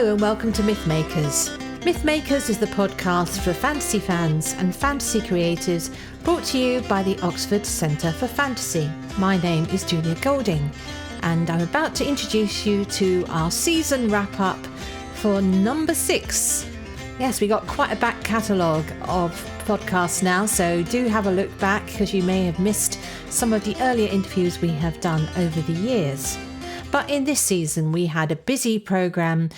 Hello and welcome to Mythmakers. Mythmakers is the podcast for fantasy fans and fantasy creators, brought to you by the Oxford Centre for Fantasy. My name is Julia Golding, and I'm about to introduce you to our season wrap-up for number 6. Yes, we got quite a back catalogue of podcasts now, so do have a look back because you may have missed some of the earlier interviews we have done over the years. But in this season, we had a busy programme,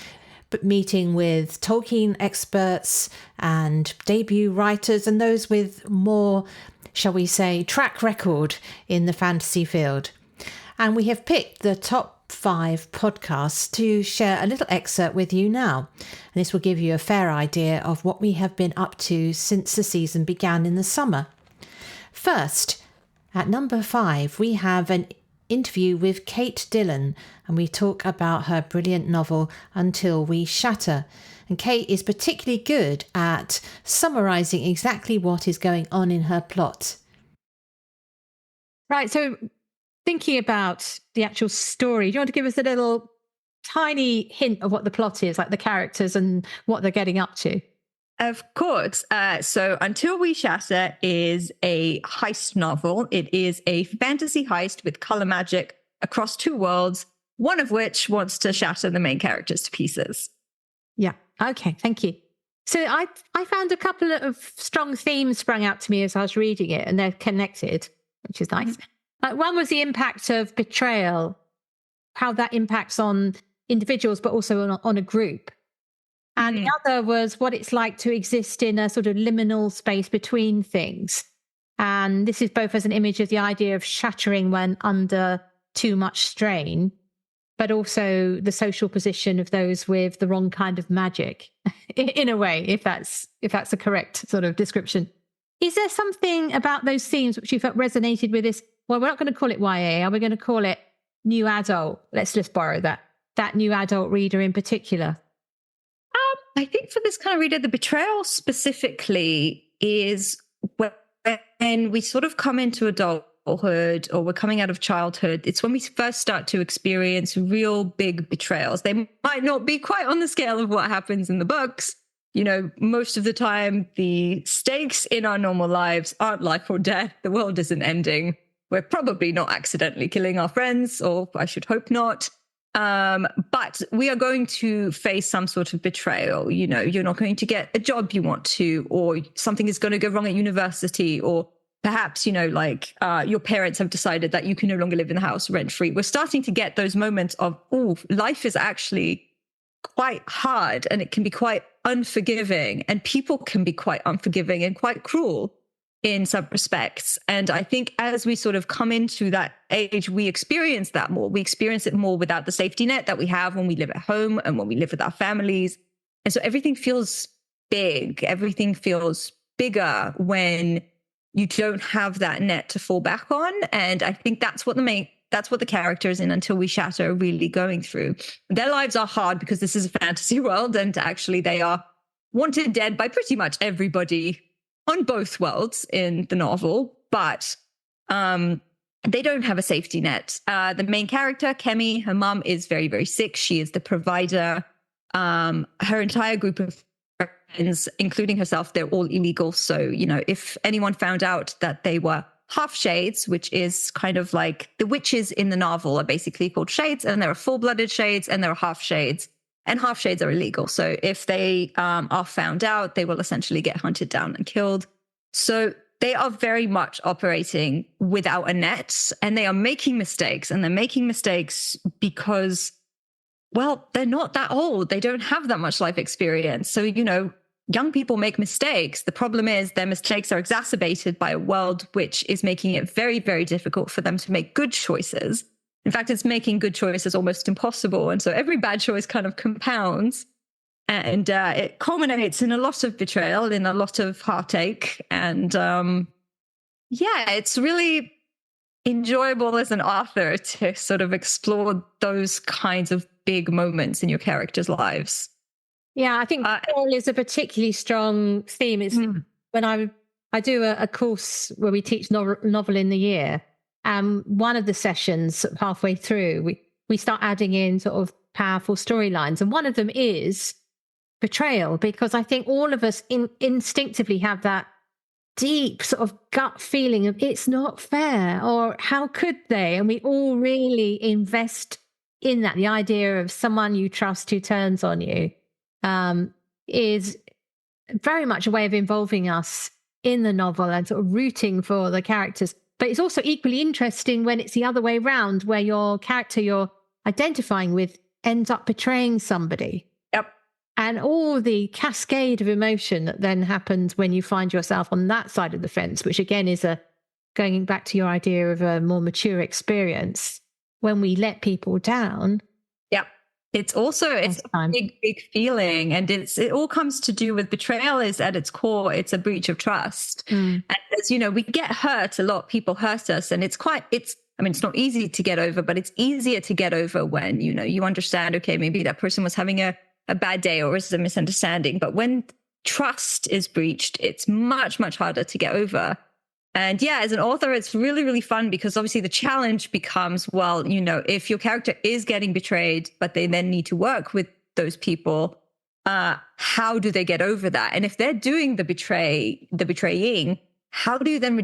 meeting with Tolkien experts and debut writers and those with more, shall we say, track record in the fantasy field. And we have picked the top 5 podcasts to share a little excerpt with you now. And this will give you a fair idea of what we have been up to since the season began in the summer. First, at number 5, we have an interview with Kate Dillon, and we talk about her brilliant novel Until We Shatter. And Kate is particularly good at summarising exactly what is going on in her plot. Right, so thinking about the actual story, do you want to give us a little tiny hint of what the plot is, like the characters and what they're getting up to? Of course. So Until We Shatter is a heist novel. It is a fantasy heist with color magic across 2 worlds, one of which wants to shatter the main characters to pieces. Yeah. Okay. Thank you. So I found a couple of strong themes sprung out to me as I was reading it, and they're connected, which is nice. One was the impact of betrayal, how that impacts on individuals, but also on a group. And the other was what it's like to exist in a sort of liminal space between things. And this is both as an image of the idea of shattering when under too much strain, but also the social position of those with the wrong kind of magic, in a way, if that's a correct sort of description. Is there something about those themes which you felt resonated with this? Well, we're not going to call it YA. Are we going to call it new adult? Let's just borrow that new adult reader in particular. I think for this kind of reader, the betrayal specifically is when we sort of come into adulthood or we're coming out of childhood. It's when we first start to experience real big betrayals. They might not be quite on the scale of what happens in the books. You know, most of the time, the stakes in our normal lives aren't life or death. The world isn't ending. We're probably not accidentally killing our friends, or I should hope not. But we are going to face some sort of betrayal. You know, you're not going to get a job you want to, or something is going to go wrong at university, or perhaps, you know, like your parents have decided that you can no longer live in the house rent-free. We're starting to get those moments of, oh, life is actually quite hard and it can be quite unforgiving, and people can be quite unforgiving and quite cruel in some respects. And I think as we sort of come into that age, we experience that more. We experience it more without the safety net that we have when we live at home and when we live with our families. And so everything feels big. Everything feels bigger when you don't have that net to fall back on. And I think that's what the characters in Until We Shatter are really going through. Their lives are hard because this is a fantasy world, and actually they are wanted dead by pretty much everybody on both worlds in the novel, but they don't have a safety net. The main character, Kemi, her mum is very, very sick. She is the provider. Her entire group of friends, including herself, they're all illegal. So, you know, if anyone found out that they were half shades, which is kind of like the witches in the novel are basically called shades, and there are full-blooded shades and there are half shades. And half shades are illegal. So if they are found out, they will essentially get hunted down and killed. So they are very much operating without a net, and they are making mistakes. And they're making mistakes because, well, they're not that old. They don't have that much life experience. So, you know, young people make mistakes. The problem is their mistakes are exacerbated by a world which is making it very, very difficult for them to make good choices. In fact, it's making good choices almost impossible. And so every bad choice kind of compounds, and it culminates in a lot of betrayal, in a lot of heartache. And it's really enjoyable as an author to sort of explore those kinds of big moments in your characters' lives. Yeah, I think betrayal is a particularly strong theme. It's when I do a course where we teach novel in the year. One of the sessions halfway through, we start adding in sort of powerful storylines. And one of them is betrayal, because I think all of us instinctively have that deep sort of gut feeling of it's not fair, or how could they? And we all really invest in that. The idea of someone you trust who turns on you is very much a way of involving us in the novel and sort of rooting for the characters. But it's also equally interesting when it's the other way around, where your character you're identifying with ends up betraying somebody. Yep. And all the cascade of emotion that then happens when you find yourself on that side of the fence, which again is going back to your idea of a more mature experience, when we let people down. Yep. It's a big feeling, and it all comes to do with betrayal. Is at its core, it's a breach of trust. And as you know, we get hurt a lot. People hurt us, and it's not easy to get over, but it's easier to get over when, you understand, okay, maybe that person was having a bad day or is a misunderstanding. But when trust is breached, it's much, much harder to get over. And yeah, as an author, it's really, really fun, because obviously the challenge becomes, well, if your character is getting betrayed, but they then need to work with those people, how do they get over that? And if they're doing the betraying, how do you then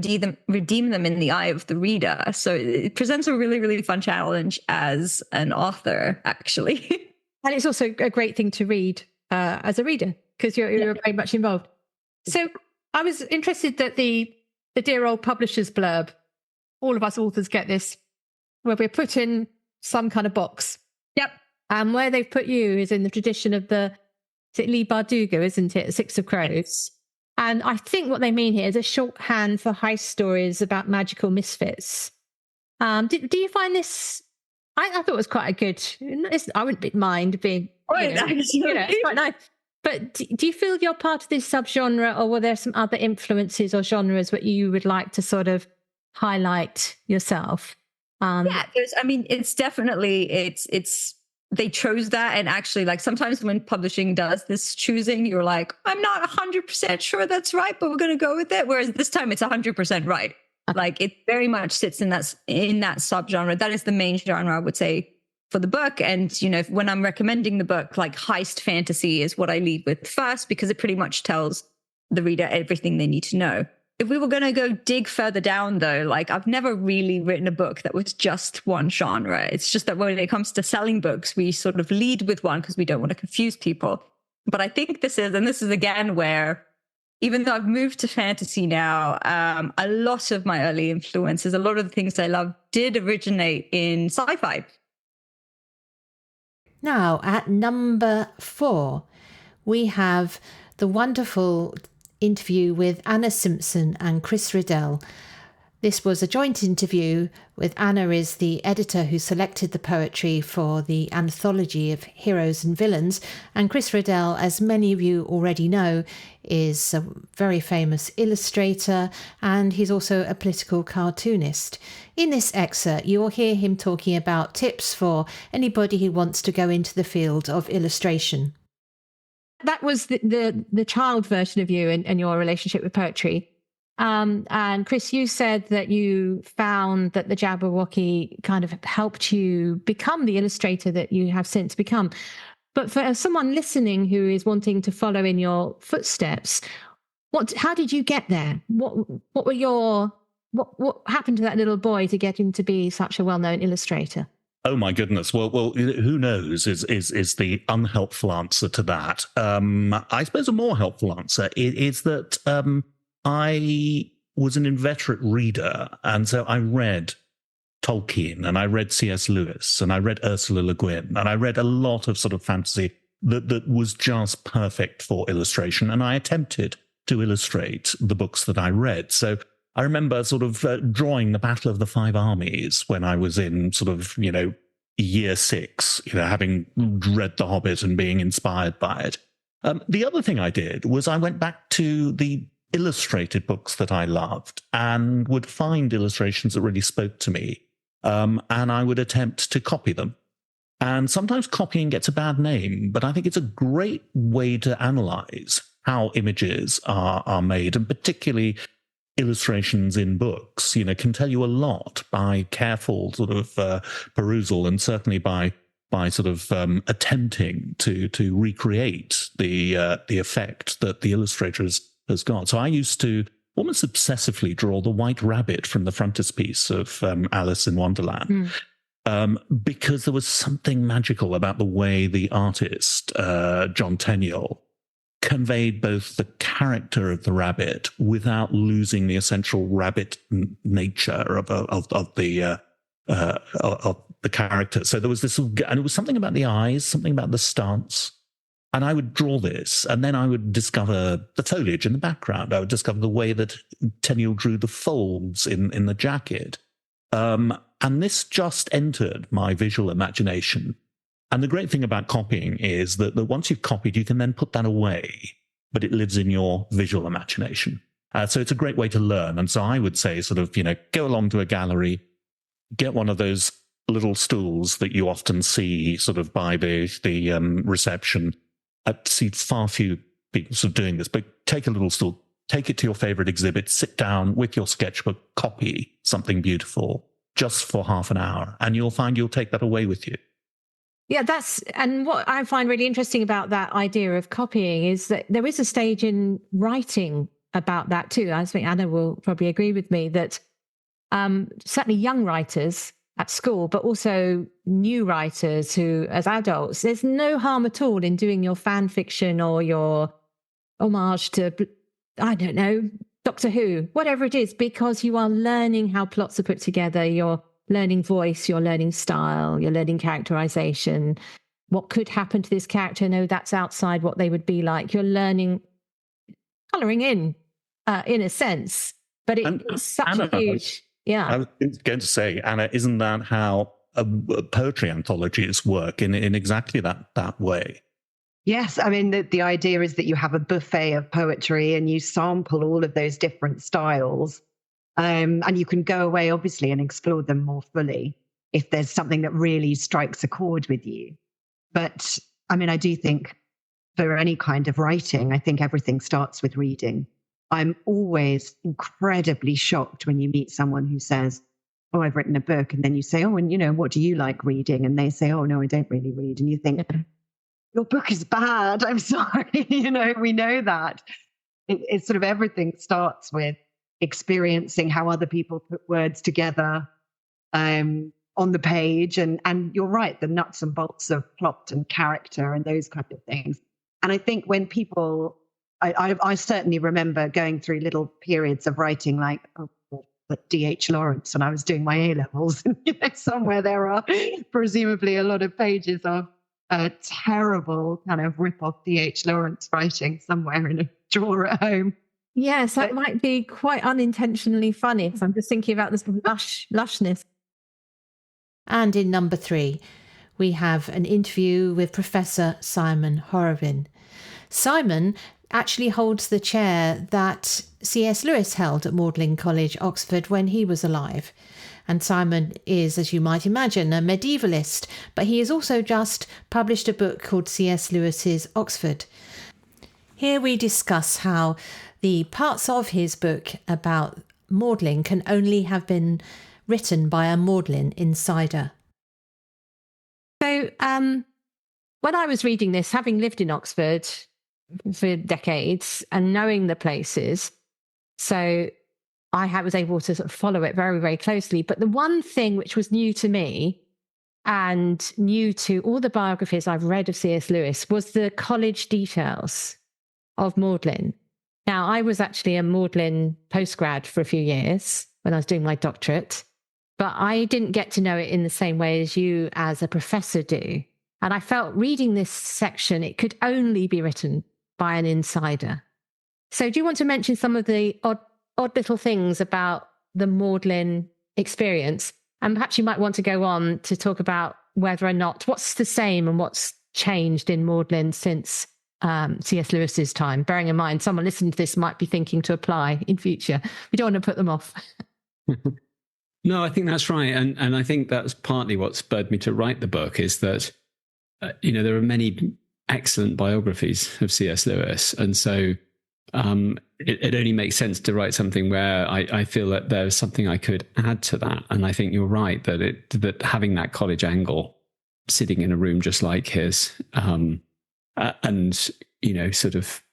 redeem them in the eye of the reader? So it presents a really, really fun challenge as an author, actually. And it's also a great thing to read as a reader, because you're very much involved. So I was interested that the dear old publisher's blurb, all of us authors get this, where we're put in some kind of box. Yep. And where they've put you is in the tradition of is it Lee Bardugo, isn't it? Six of Crows. And I think what they mean here is a shorthand for heist stories about magical misfits. Do you find this? I thought it was quite a good. I wouldn't mind being. It's quite nice. But do you feel you're part of this subgenre, or were there some other influences or genres that you would like to sort of highlight yourself? It's definitely it's. They chose that, and actually, like, sometimes when publishing does this choosing, you're like, I'm not 100% sure that's right, but we're going to go with it. Whereas this time, it's 100% right. Okay. Like, it very much sits in that subgenre. That is the main genre, I would say, for the book. And when I'm recommending the book, like, heist fantasy is what I lead with first, because it pretty much tells the reader everything they need to know. If we were going to go dig further down, though, like, I've never really written a book that was just one genre. It's just that when it comes to selling books, we sort of lead with one because we don't want to confuse people. But I think this is again where, even though I've moved to fantasy now, a lot of my early influences, a lot of the things I love did originate in sci-fi. Now, at number 4, we have the wonderful interview with Anna Simpson and Chris Riddell. This was a joint interview with Anna, is the editor who selected the poetry for the anthology of heroes and villains, and Chris Riddell, as many of you already know, is a very famous illustrator, and he's also a political cartoonist. In this excerpt, you will hear him talking about tips for anybody who wants to go into the field of illustration. That was the child version of you and your relationship with poetry. And Chris, you said that you found that the Jabberwocky kind of helped you become the illustrator that you have since become. But for someone listening who is wanting to follow in your footsteps, how did you get there? What happened to that little boy to get him to be such a well-known illustrator? Oh my goodness! Well, who knows? Is the unhelpful answer to that? I suppose a more helpful answer is that I was an inveterate reader, and so I read Tolkien, and I read C.S. Lewis, and I read Ursula Le Guin, and I read a lot of sort of fantasy that was just perfect for illustration, and I attempted to illustrate the books that I read. So I remember sort of drawing the Battle of the Five Armies when I was in sort of, year 6, having read The Hobbit and being inspired by it. The other thing I did was I went back to the illustrated books that I loved and would find illustrations that really spoke to me, and I would attempt to copy them. And sometimes copying gets a bad name, but I think it's a great way to analyze how images are made, and particularly illustrations in books, can tell you a lot by careful sort of perusal, and certainly by by sort of attempting to recreate the effect that the illustrator has got. So I used to almost obsessively draw the white rabbit from the frontispiece of Alice in Wonderland. Because there was something magical about the way the artist, John Tenniel, conveyed both the character of the rabbit without losing the essential rabbit nature of the character. So there was this, and it was something about the eyes, something about the stance. And I would draw this, and then I would discover the foliage in the background. I would discover the way that Tenniel drew the folds in the jacket. And this just entered my visual imagination. And the great thing about copying is that once you've copied, you can then put that away, but it lives in your visual imagination. So it's a great way to learn. And so I would say sort of, go along to a gallery, get one of those little stools that you often see sort of by the reception. I see far few people sort of doing this, but take a little stool, take it to your favorite exhibit, sit down with your sketchbook, copy something beautiful just for half an hour, and you'll find you'll take that away with you. Yeah, and what I find really interesting about that idea of copying is that there is a stage in writing about that too. I think Anna will probably agree with me that certainly young writers at school, but also new writers who, as adults, there's no harm at all in doing your fan fiction or your homage to, I don't know, Doctor Who, whatever it is, because you are learning how plots are put together. You're learning voice, you're learning style, you're learning characterization. What could happen to this character? No, that's outside what they would be like. You're learning, colouring in a sense, but it's such a huge... Yeah, I was going to say, Anna, isn't that how poetry anthologies work in exactly that way? Yes, I mean, the idea is that you have a buffet of poetry and you sample all of those different styles, and you can go away, obviously, and explore them more fully if there's something that really strikes a chord with you. But, I mean, I do think for any kind of writing, I think everything starts with reading. I'm always incredibly shocked when you meet someone who says, oh, I've written a book. And then you say, oh, and what do you like reading? And they say, oh, no, I don't really read. And you think, your book is bad. I'm sorry. We know that. It's sort of everything starts with experiencing how other people put words together on the page. And you're right, the nuts and bolts of plot and character and those kind of things. And I think when people... I certainly remember going through little periods of writing like D.H. Lawrence when I was doing my A-levels. Somewhere there are presumably a lot of pages of terrible kind of rip-off D.H. Lawrence writing somewhere in a drawer at home. Yes, that might be quite unintentionally funny. So I'm just thinking about this lushness. And in number 3, we have an interview with Professor Simon Horowin. Simon actually holds the chair that C.S. Lewis held at Magdalen College, Oxford, when he was alive. And Simon is, as you might imagine, a medievalist, but he has also just published a book called C.S. Lewis's Oxford. Here we discuss how the parts of his book about Magdalen can only have been written by a Magdalen insider. So when I was reading this, having lived in Oxford for decades and knowing the places, so I was able to sort of follow it very, very closely. But the one thing which was new to me and new to all the biographies I've read of C.S. Lewis was the college details of Magdalen. Now, I was actually a Magdalen postgrad for a few years when I was doing my doctorate, but I didn't get to know it in the same way as you as a professor do. And I felt reading this section, it could only be written by an insider. So do you want to mention some of the odd little things about the Magdalen experience? And perhaps you might want to go on to talk about whether or not, what's the same and what's changed in Magdalen since C.S. Lewis's time, bearing in mind someone listening to this might be thinking to apply in future. We don't want to put them off. No, I think that's right. And I think that's partly what spurred me to write the book is that, there are many excellent biographies of C.S. Lewis. And so it only makes sense to write something where I feel that there's something I could add to that. And I think you're right that having that college angle sitting in a room just like his, and sort of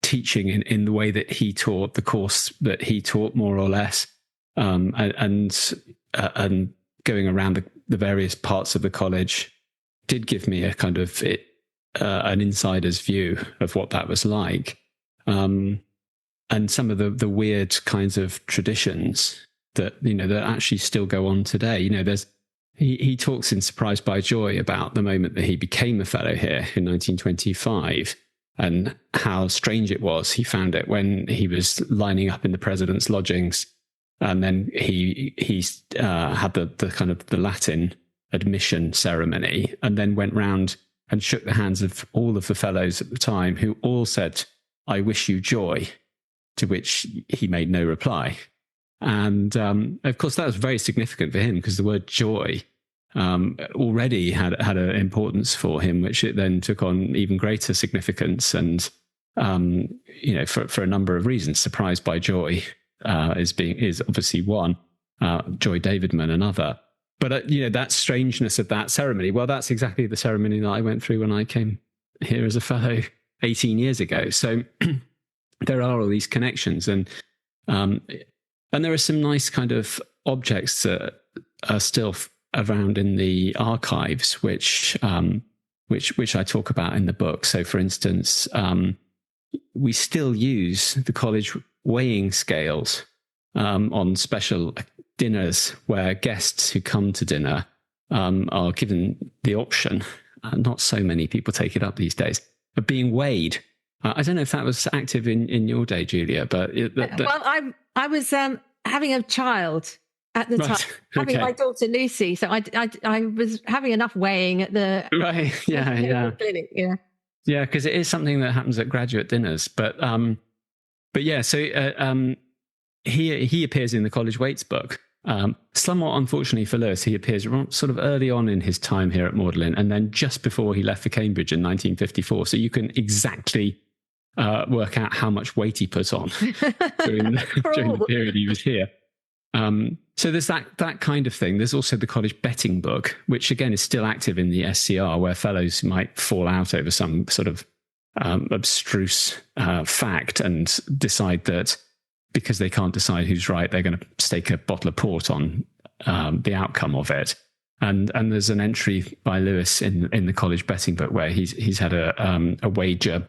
teaching in the way that he taught, the course that he taught, more or less, and going around the various parts of the college did give me a kind of an insider's view of what that was like, and some of the weird kinds of traditions that that actually still go on today. There's he talks in Surprised by Joy about the moment that he became a fellow here in 1925. And how strange it was. He found it when he was lining up in the president's lodgings, and then he had the kind of the Latin admission ceremony, and then went round and shook the hands of all of the fellows at the time, who all said, "I wish you joy," to which he made no reply. And of course, that was very significant for him, because the word joy already had an importance for him, which it then took on even greater significance. And for a number of reasons, Surprised by Joy is obviously one, Joy Davidman another. But that strangeness of that ceremony, well, that's exactly the ceremony that I went through when I came here as a fellow 18 years ago. So there are all these connections, and there are some nice kind of objects that are still around in the archives, which I talk about in the book. So, for instance, we still use the college weighing scales on special dinners, where guests who come to dinner are given the option. Not so many people take it up these days, of being weighed. I don't know if that was active in your day, Julia, but well, I was having a child at the time, having my daughter Lucy, so I was having enough weighing at the clinic, because it is something that happens at graduate dinners. But yeah, so he appears in the college weights book. Somewhat unfortunately for Lewis, he appears sort of early on in his time here at Magdalen, and then just before he left for Cambridge in 1954. So you can exactly work out how much weight he put on during the period he was here. So there's that kind of thing. There's also the college betting book, which again is still active in the SCR, where fellows might fall out over some sort of abstruse fact and decide that because they can't decide who's right, they're going to stake a bottle of port on the outcome of it. And there's an entry by Lewis in the college betting book where he's had a wager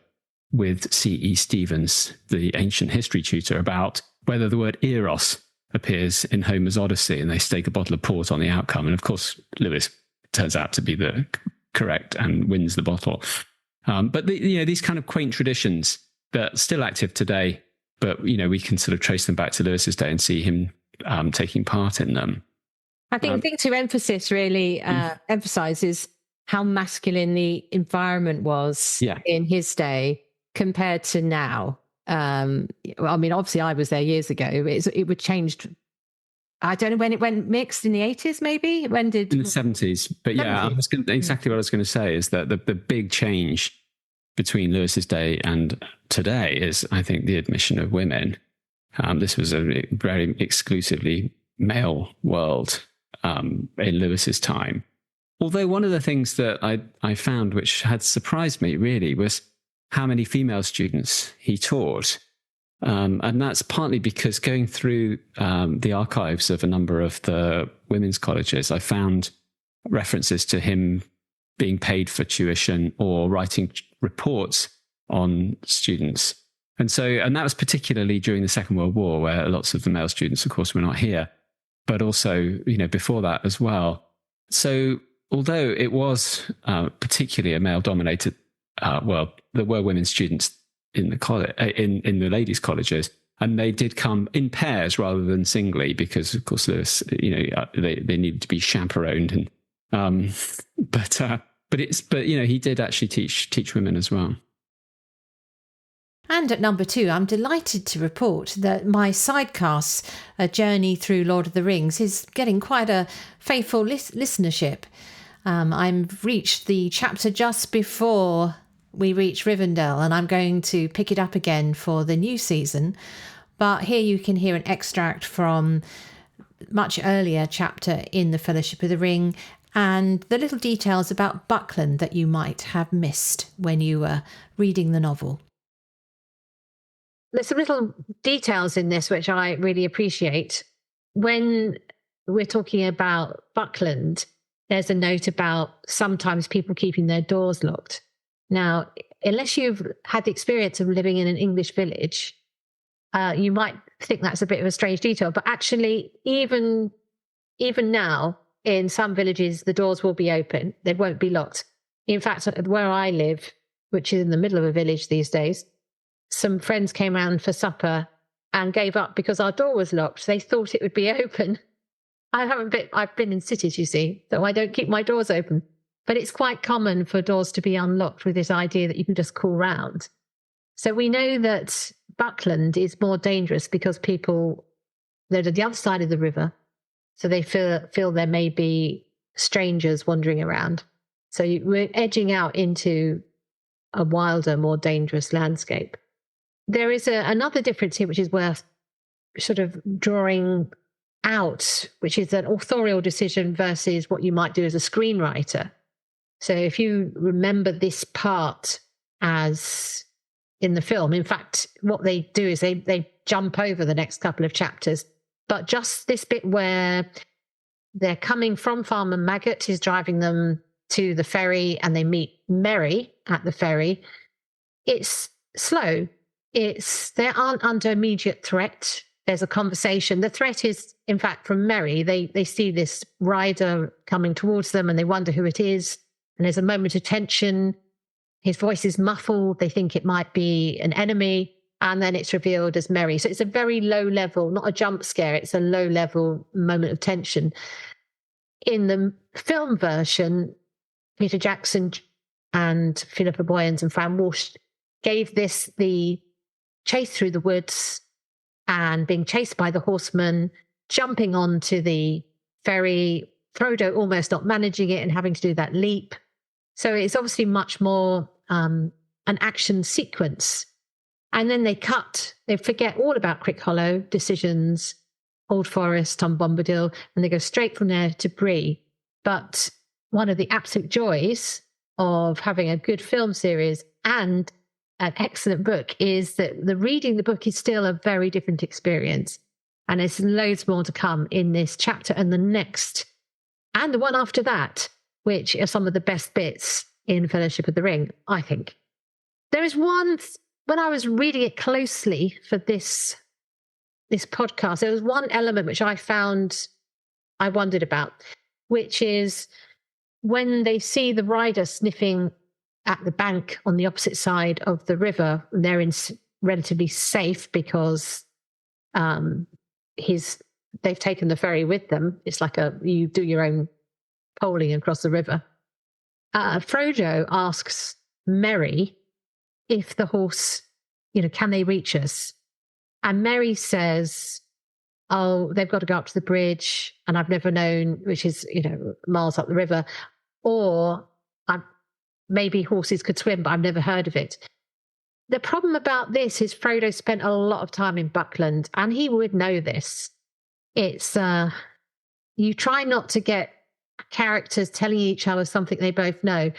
with C.E. Stevens, the ancient history tutor, about whether the word eros appears in Homer's Odyssey, and they stake a bottle of port on the outcome. And of course, Lewis turns out to be the correct and wins the bottle. But these kind of quaint traditions that are still active today, but we can sort of trace them back to Lewis's day and see him taking part in them. I think the thing to emphasis really emphasizes how masculine the environment was in his day compared to now. I mean, obviously I was there years ago. It would changed. I don't know when it went mixed, in the 80s, maybe? When did? In the 70s. But yeah, exactly what I was going to say is that the big change between Lewis's day and today is, I think, the admission of women. This was a very exclusively male world in Lewis's time. Although one of the things that I found which had surprised me really was how many female students he taught. And that's partly because going through the archives of a number of the women's colleges, I found references to him being paid for tuition or writing reports on students. And that was particularly during the Second World War, where lots of the male students, of course, were not here, but also, before that as well. So although it was particularly a male-dominated there were women students in the college, in the ladies' colleges, and they did come in pairs rather than singly, because of course Lewis, they needed to be chaperoned, and but he did actually teach women as well. And at number 2, I'm delighted to report that my Sidecast, A Journey Through Lord of the Rings, is getting quite a faithful listenership. I've reached the chapter just before we reach Rivendell, and I'm going to pick it up again for the new season. But here you can hear an extract from much earlier chapter in the Fellowship of the Ring, and the little details about Buckland that you might have missed when you were reading the novel. There's some little details in this which I really appreciate. When we're talking about Buckland, there's a note about sometimes people keeping their doors locked. Now, unless you've had the experience of living in an English village, you might think that's a bit of a strange detail, but actually, even now, in some villages, the doors will be open. They won't be locked. In fact, where I live, which is in the middle of a village these days, some friends came round for supper and gave up because our door was locked. They thought it would be open. I've been in cities, you see, so I don't keep my doors open. But it's quite common for doors to be unlocked with this idea that you can just call round. So we know that Buckland is more dangerous because people, they're at the other side of the river, so they feel there may be strangers wandering around. So we're edging out into a wilder, more dangerous landscape. There is another difference here, which is worth sort of drawing out, which is an authorial decision versus what you might do as a screenwriter. So if you remember this part as in the film, in fact, what they do is they jump over the next couple of chapters, but just this bit where they're coming from Farmer Maggot is driving them to the ferry and they meet Mary at the ferry. It's slow. They aren't under immediate threat. There's a conversation. The threat is, in fact, from Mary. They see this rider coming towards them and they wonder who it is. And there's a moment of tension. His voice is muffled. They think it might be an enemy. And then it's revealed as Mary. So it's a very low level, not a jump scare. It's a low level moment of tension. In the film version, Peter Jackson and Philippa Boyens and Fran Walsh gave this the chase through the woods and being chased by the horseman, jumping onto the ferry, Frodo almost not managing it and having to do that leap. So it's obviously much more an action sequence. And then they forget all about Crick Hollow, decisions, Old Forest, Tom Bombadil, and they go straight from there to Bree. But one of the absolute joys of having a good film series and an excellent book is that reading the book is still a very different experience. And there's loads more to come in this chapter and the next, and the one after that, which are some of the best bits in Fellowship of the Ring, I think. There is one, when I was reading it closely for this podcast, there was one element which I wondered about, which is when they see the rider sniffing at the bank on the opposite side of the river, they're relatively safe because they've taken the ferry with them. It's like you do your own poling across the river. Frodo asks Merry if the horse, can they reach us? And Merry says, oh, they've got to go up to the bridge and I've never known, which is, miles up the river, or maybe horses could swim, but I've never heard of it. The problem about this is Frodo spent a lot of time in Buckland and he would know this. It's, you try not to get characters telling each other something they both know.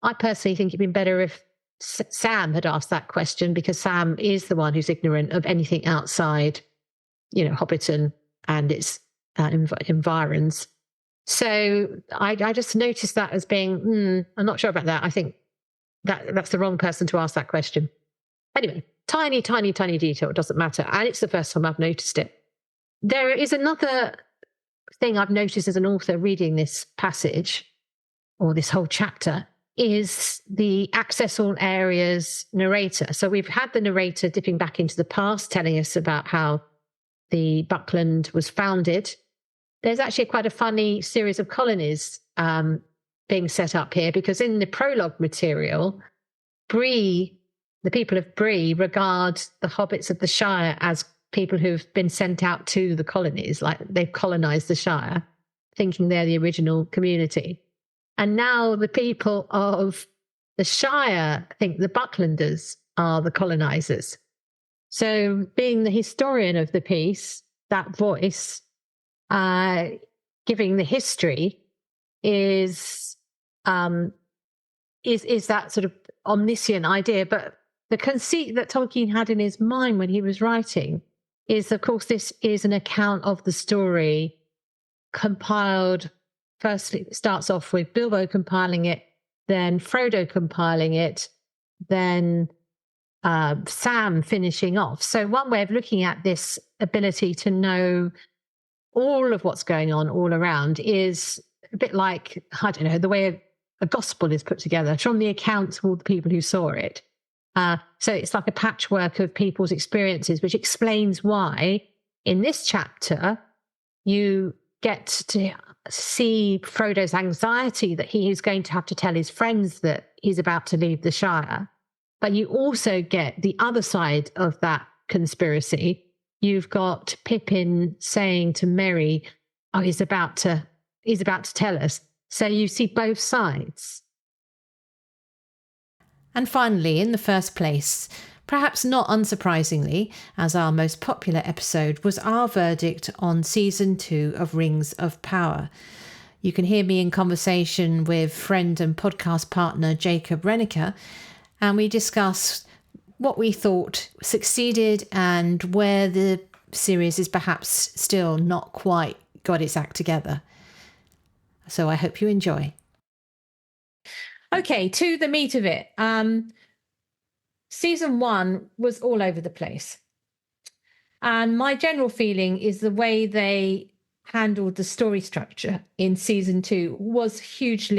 I personally think it'd been better if Sam had asked that question, because Sam is the one who's ignorant of anything outside, Hobbiton and its environs. So I just noticed that as being, I'm not sure about that. I think that's the wrong person to ask that question. Anyway, tiny, tiny, tiny detail. It doesn't matter. And it's the first time I've noticed it. There is another thing I've noticed as an author reading this passage, or this whole chapter, is the Access All Areas narrator. So we've had the narrator dipping back into the past, telling us about how the Buckland was founded. There's actually quite a funny series of colonies being set up here, because in the prologue material, Bree, the people of Bree, regard the hobbits of the Shire as people who've been sent out to the colonies, like they've colonized the Shire, thinking they're the original community. And now the people of the Shire think the Bucklanders are the colonizers. So being the historian of the piece, that voice, giving the history, is that sort of omniscient idea. But the conceit that Tolkien had in his mind when he was writing is, of course, this is an account of the story compiled. Firstly, it starts off with Bilbo compiling it, then Frodo compiling it, then Sam finishing off. So one way of looking at this ability to know all of what's going on all around is a bit like, I don't know, the way a gospel is put together from the accounts of all the people who saw it. So it's like a patchwork of people's experiences, which explains why in this chapter you get to see Frodo's anxiety that he is going to have to tell his friends that he's about to leave the Shire. But you also get the other side of that conspiracy. You've got Pippin saying to Merry, "Oh, he's about to tell us." So you see both sides. And finally, in the first place, perhaps not unsurprisingly, as our most popular episode, was our verdict on season 2 of Rings of Power. You can hear me in conversation with friend and podcast partner Jacob Renneker, and we discuss what we thought succeeded and where the series is perhaps still not quite got its act together. So I hope you enjoy. Okay, to the meat of it. Season 1 was all over the place. And my general feeling is the way they handled the story structure in season 2 was a huge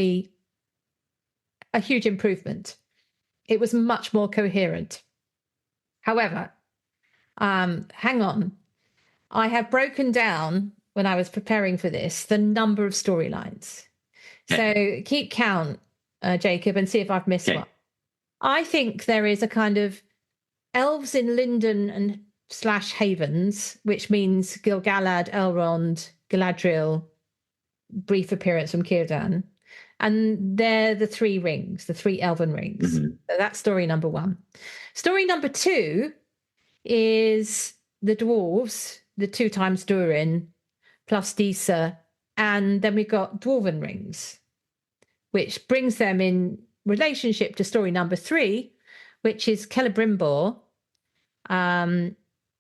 improvement. It was much more coherent. However, hang on. I have broken down, when I was preparing for this, the number of storylines. So keep count, Jacob, and see if I've missed one. I think there is a kind of elves in Lindon and / Havens, which means Gil-galad, Elrond, Galadriel, brief appearance from Círdan. And they're the 3 rings, the 3 elven rings. Mm-hmm. So that's story number 1. Story number 2 is the dwarves, the 2 times Durin, plus Disa, and then we've got dwarven rings, which brings them in relationship to story number 3, which is Celebrimbor,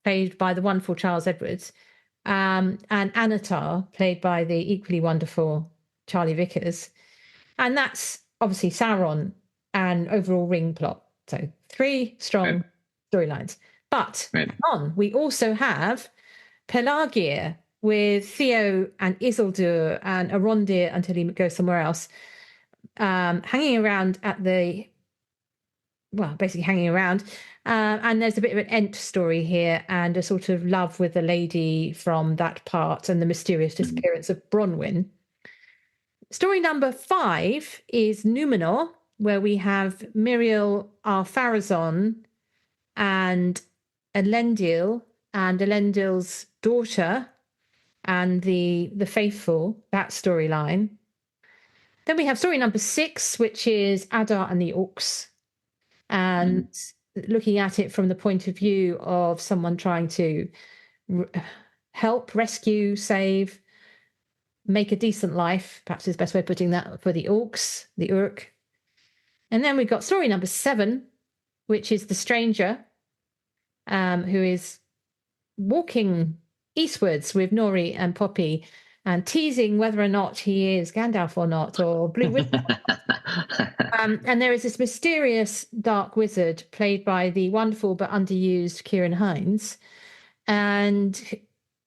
played by the wonderful Charles Edwards, and Anatar, played by the equally wonderful Charlie Vickers. And that's obviously Sauron and overall ring plot. So 3 strong storylines. But we also have Pelagia with Theo and Isildur and Arondir until he goes somewhere else, hanging around basically hanging around. And there's a bit of an Ent story here and a sort of love with the lady from that part and the mysterious disappearance of Bronwyn. Story number 5 is Númenor, where we have Miriel Ar-Pharazôn and Elendil and Elendil's daughter and the faithful, that storyline. Then we have story number 6, which is Adar and the Orcs, and looking at it from the point of view of someone trying to help, rescue, save, make a decent life, perhaps is the best way of putting that, for the orcs, the Urk. And then we've got story number 7, which is the stranger, who is walking eastwards with Nori and Poppy and teasing whether or not he is Gandalf or not, or Blue Wizard. And there is this mysterious dark wizard played by the wonderful but underused Ciarán Hinds, and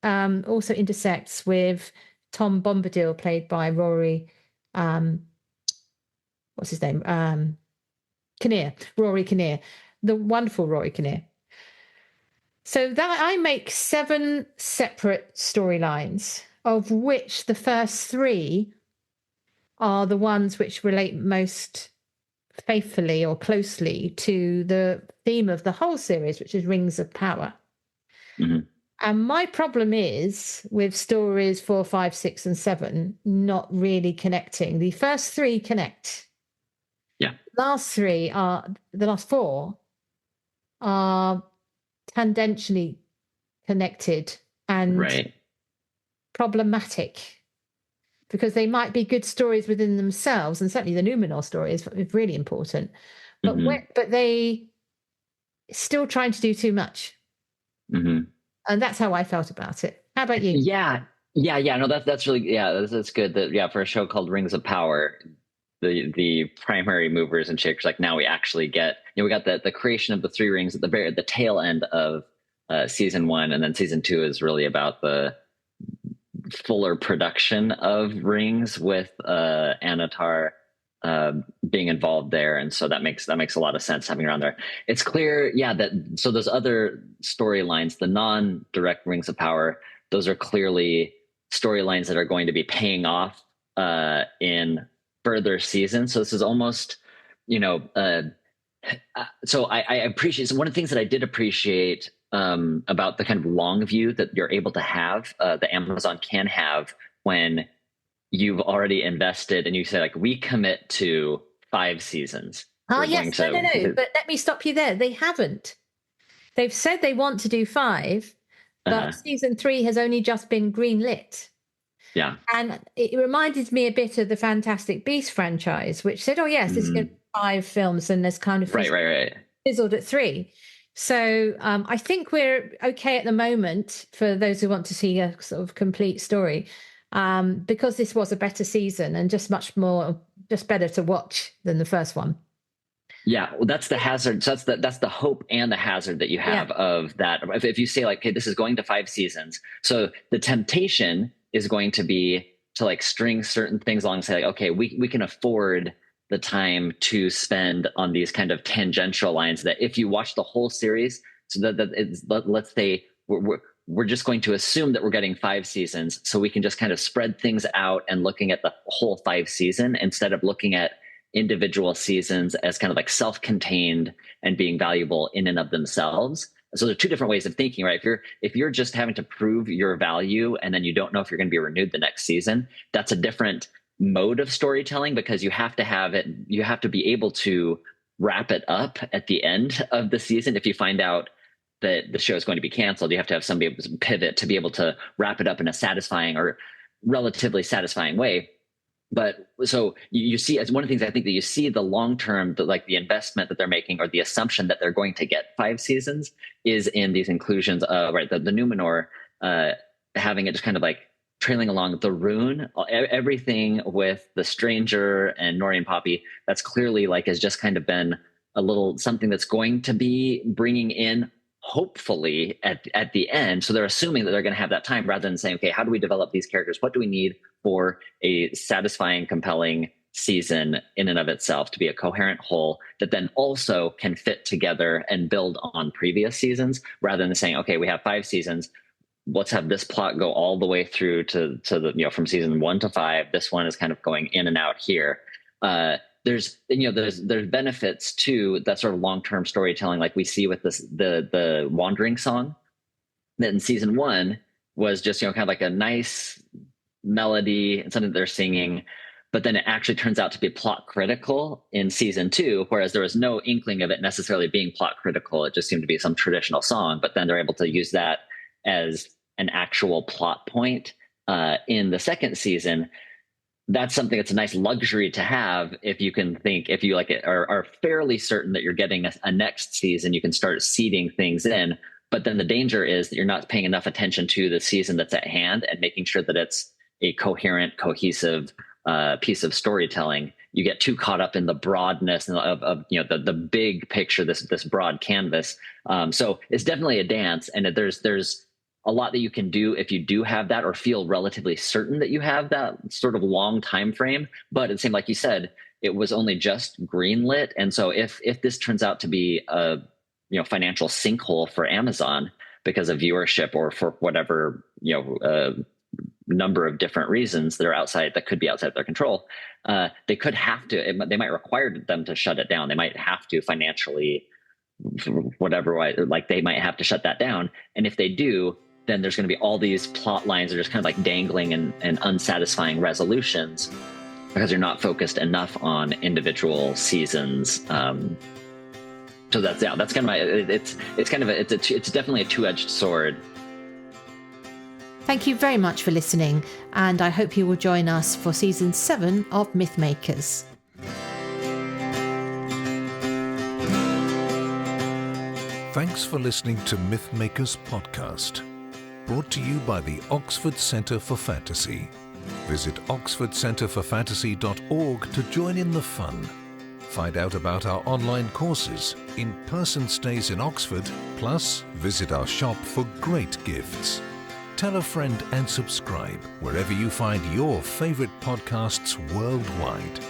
also intersects with Tom Bombadil, played by Rory, what's his name? Kinnear, Rory Kinnear, the wonderful Rory Kinnear. So that I make 7 separate storylines, of which the first 3 are the ones which relate most faithfully or closely to the theme of the whole series, which is Rings of Power. Mm-hmm. And my problem is with stories 4, 5, 6, and 7 not really connecting. The first 3 connect. Yeah. The last 4 are tangentially connected and problematic. because they might be good stories within themselves, and certainly the Numenor story is really important. But but they still trying to do too much, and that's how I felt about it. How about you? Yeah. No, that's really that's good. That for a show called Rings of Power, the primary movers and shakers, like now we actually get, we got the creation of the three rings at the tail end of season 1, and then season 2 is really about the fuller production of rings with Anatar being involved there, and so that makes a lot of sense having around there. It's clear, that so those other storylines, the non-direct Rings of Power, those are clearly storylines that are going to be paying off in further seasons. So this is almost, so I appreciate, so one of the things that I did appreciate about the kind of long view that you're able to have, that Amazon can have when you've already invested and you say, like, we commit to 5 seasons. Oh, yes. No. But let me stop you there. They haven't. They've said they want to do 5, but season 3 has only just been greenlit. Yeah. And it reminded me a bit of the Fantastic Beasts franchise, which said, oh, yes, there's going to be 5 films, and there's kind of fizzled at 3. So I think we're okay at the moment for those who want to see a sort of complete story, because this was a better season and just better to watch than the first one. Yeah, well, that's the hazard. So that's the hope and the hazard that you have of that. If you say, like, okay, this is going to 5 seasons, so the temptation is going to be to, like, string certain things along and say, like, okay, we can afford the time to spend on these kind of tangential lines that if you watch the whole series, so that it's, let's say we're just going to assume that we're getting 5 seasons, so we can just kind of spread things out and looking at the whole 5 season instead of looking at individual seasons as kind of like self-contained and being valuable in and of themselves. So there are 2 different ways of thinking, right? If you're just having to prove your value and then you don't know if you're going to be renewed the next season, that's a different mode of storytelling, because you have to be able to wrap it up at the end of the season. If you find out that the show is going to be canceled, you have to have somebody pivot to be able to wrap it up in a satisfying or relatively satisfying way. But so you see, as one of the things I think that you see the long-term, the investment that they're making, or the assumption that they're going to get 5 seasons, is in these inclusions of, the Numenor, having it just kind of like trailing along the rune, everything with the stranger and Nori and Poppy, that's clearly has just kind of been a little something that's going to be bringing in, hopefully, at the end. So they're assuming that they're going to have that time, rather than saying, okay, how do we develop these characters? What do we need for a satisfying, compelling season in and of itself to be a coherent whole that then also can fit together and build on previous seasons, rather than saying, okay, we have 5 seasons, let's have this plot go all the way through to the, from season 1 to 5. This one is kind of going in and out here. There's benefits to that sort of long-term storytelling, like we see with the Wandering Song, that in season 1 was just, kind of like a nice melody and something they're singing, but then it actually turns out to be plot critical in season 2, whereas there was no inkling of it necessarily being plot critical. It just seemed to be some traditional song, but then they're able to use that as an actual plot point in the second season. That's something that's a nice luxury to have if you are fairly certain that you're getting a next season. You can start seeding things in, but then the danger is that you're not paying enough attention to the season that's at hand and making sure that it's a coherent, cohesive piece of storytelling. You get too caught up in the broadness of the big picture, this broad canvas. So it's definitely a dance, and there's a lot that you can do if you do have that, or feel relatively certain that you have that sort of long time frame. But it seemed, like you said, it was only just greenlit, and so if this turns out to be a financial sinkhole for Amazon because of viewership, or for whatever number of different reasons that could be outside their control, they could have to. They might require them to shut it down. They might have to financially, whatever, like they might have to shut that down. And if they do, then there's going to be all these plot lines that are just kind of like dangling and unsatisfying resolutions, because you're not focused enough on individual seasons. So that's kind of it's definitely a 2-edged sword. Thank you very much for listening, and I hope you will join us for season 7 of Mythmakers. Thanks for listening to Mythmakers podcast, brought to you by the Oxford Centre for Fantasy. Visit oxfordcenterforfantasy.org to join in the fun. Find out about our online courses, in-person stays in Oxford, plus visit our shop for great gifts. Tell a friend and subscribe wherever you find your favourite podcasts worldwide.